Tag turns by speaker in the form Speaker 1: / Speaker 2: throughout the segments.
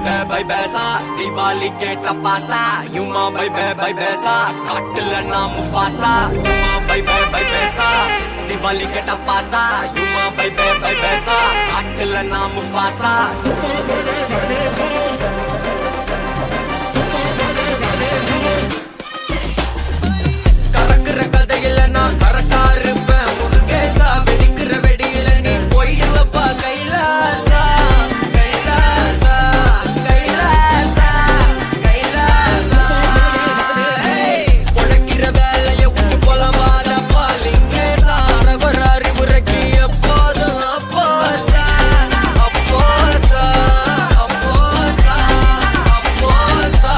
Speaker 1: by பேசா தீபாவளி கேட்ட பாசா யுமா by பேசா காட்டுல நான் முஃபாசா யுமா பை பேசா தீபாவளி கேட்ட பாசா யுமா பை பேசா காட்டுல நான் முஃபாசா கறக்குற கதையில நான் கரெக்டா இருப்பேன் முருகேசா வெடிக்கிற வெடியில நீ போயிடுவப்பா கைலாசா கைலாசா கைலாசா கைலாசா உழைக்கிற வேலைய விட்டு போலவாதப்பா லிங்கேசா அரகுற அறிவுரைக்கு எப்போதும் அப்போசா அப்போசா அப்போசா அப்போசா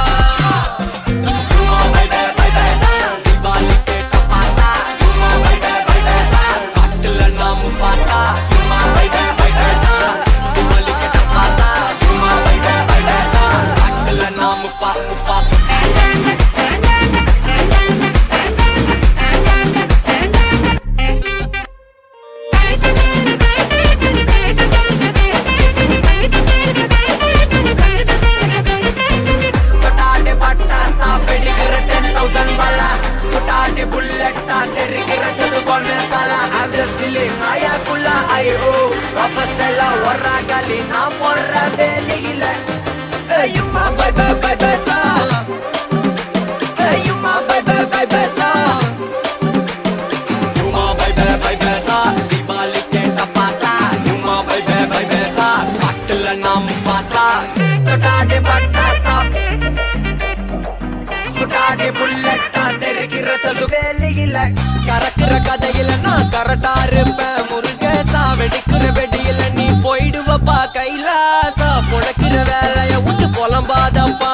Speaker 1: கறக்குற கதையில நான் கரெக்டா இருப்பேன் முருகேசா வெடிக்கிற வெடியில நீ போயிடுவப்பா கைலாசா பொழைக்கிற வேலைய விட்டு புலம்பாதப்பா